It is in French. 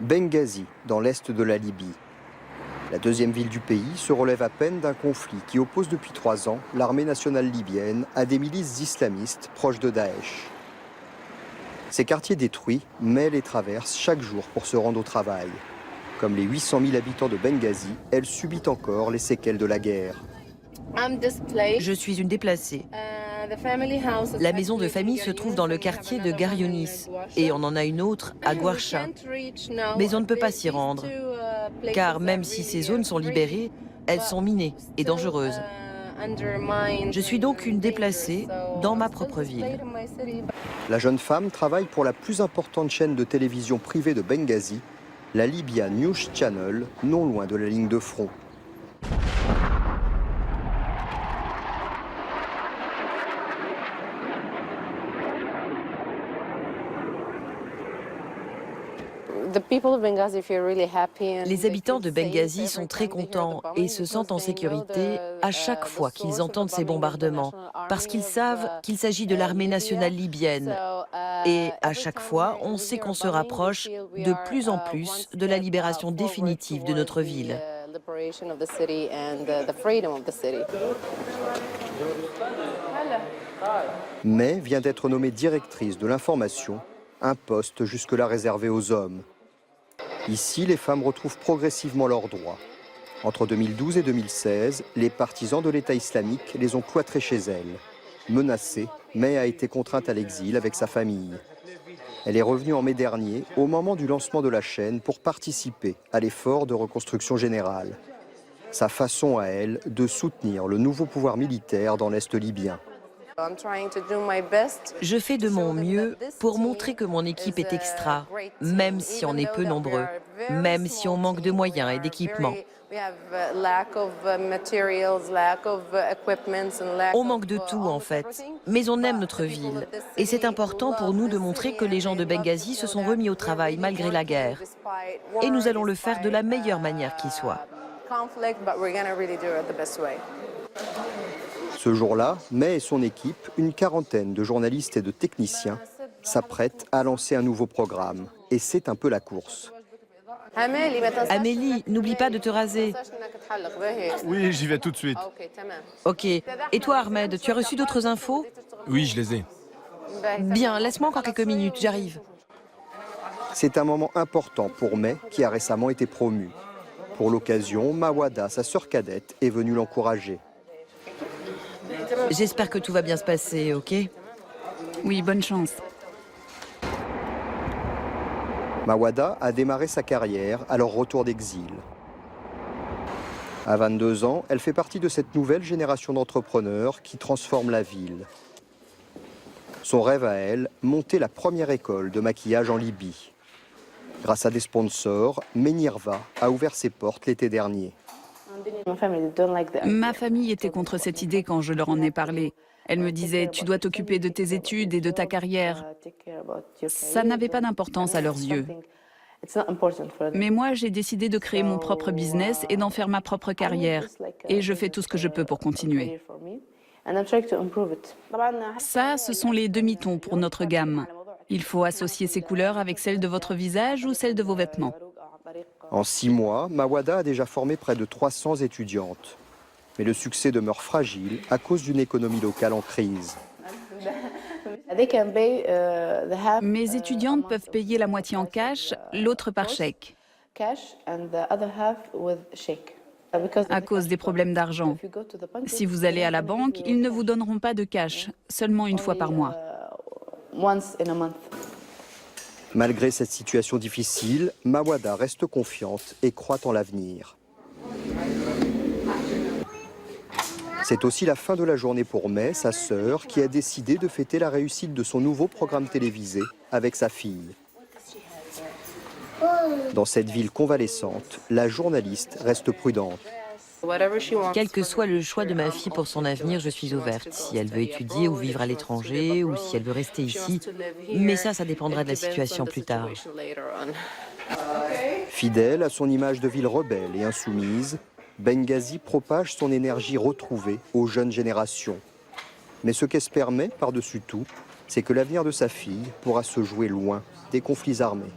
Benghazi, dans l'est de la Libye. La deuxième ville du pays se relève à peine d'un conflit qui oppose depuis 3 ans l'armée nationale libyenne à des milices islamistes proches de Daesh. Ces quartiers détruits, May les traverse chaque jour pour se rendre au travail. Comme les 800 000 habitants de Benghazi, elle subit encore les séquelles de la guerre. Je suis une déplacée. La maison de famille se trouve dans le quartier de Garyonis et on en a une autre à Gouarcha. Mais on ne peut pas s'y rendre, car même si ces zones sont libérées, elles sont minées et dangereuses. Je suis donc une déplacée dans ma propre ville. La jeune femme travaille pour la plus importante chaîne de télévision privée de Benghazi, la Libya News Channel, non loin de la ligne de front. Les habitants de Benghazi sont très contents et se sentent en sécurité à chaque fois qu'ils entendent ces bombardements, parce qu'ils savent qu'il s'agit de l'armée nationale libyenne. Et à chaque fois, on sait qu'on se rapproche de plus en plus de la libération définitive de notre ville. May vient d'être nommée directrice de l'information, un poste jusque-là réservé aux hommes. Ici, les femmes retrouvent progressivement leurs droits. Entre 2012 et 2016, les partisans de l'État islamique les ont cloîtrées chez elles. Menacée, May a été contrainte à l'exil avec sa famille. Elle est revenue en mai dernier, au moment du lancement de la chaîne, pour participer à l'effort de reconstruction générale. Sa façon à elle de soutenir le nouveau pouvoir militaire dans l'Est libyen. Je fais de mon mieux pour montrer que mon équipe est extra, même si on est peu nombreux, même si on manque de moyens et d'équipements. On manque de tout en fait, mais on aime notre ville. Et c'est important pour nous de montrer que les gens de Benghazi se sont remis au travail malgré la guerre. Et nous allons le faire de la meilleure manière qui soit. Ce jour-là, May et son équipe, une quarantaine de journalistes et de techniciens, s'apprêtent à lancer un nouveau programme. Et c'est un peu la course. Amélie, n'oublie pas de te raser. Oui, j'y vais tout de suite. Ok. Et toi, Ahmed, tu as reçu d'autres infos? Oui, je les ai. Bien, laisse-moi encore quelques minutes, j'arrive. C'est un moment important pour May, qui a récemment été promue. Pour l'occasion, Mawada, sa sœur cadette, est venue l'encourager. J'espère que tout va bien se passer, ok? Oui, bonne chance. Mawada a démarré sa carrière à leur retour d'exil. À 22 ans, elle fait partie de cette nouvelle génération d'entrepreneurs qui transforment la ville. Son rêve à elle, monter la première école de maquillage en Libye. Grâce à des sponsors, Menirva a ouvert ses portes l'été dernier. Ma famille était contre cette idée quand je leur en ai parlé. Elle me disait « tu dois t'occuper de tes études et de ta carrière ». Ça n'avait pas d'importance à leurs yeux. Mais moi, j'ai décidé de créer mon propre business et d'en faire ma propre carrière. Et je fais tout ce que je peux pour continuer. Ça, ce sont les demi-tons pour notre gamme. Il faut associer ces couleurs avec celles de votre visage ou celles de vos vêtements. En 6 mois, Mawada a déjà formé près de 300 étudiantes. Mais le succès demeure fragile à cause d'une économie locale en crise. Mes étudiantes peuvent payer la moitié en cash, l'autre par chèque. À cause des problèmes d'argent. Si vous allez à la banque, ils ne vous donneront pas de cash, seulement une fois par mois. Malgré cette situation difficile, Mawada reste confiante et croit en l'avenir. C'est aussi la fin de la journée pour May, sa sœur, qui a décidé de fêter la réussite de son nouveau programme télévisé avec sa fille. Dans cette ville convalescente, la journaliste reste prudente. Quel que soit le choix de ma fille pour son avenir, je suis ouverte. Si elle veut étudier ou vivre à l'étranger, ou si elle veut rester ici. Mais ça dépendra de la situation plus tard. Fidèle à son image de ville rebelle et insoumise, Benghazi propage son énergie retrouvée aux jeunes générations. Mais ce qu'espère May par-dessus tout, c'est que l'avenir de sa fille pourra se jouer loin des conflits armés.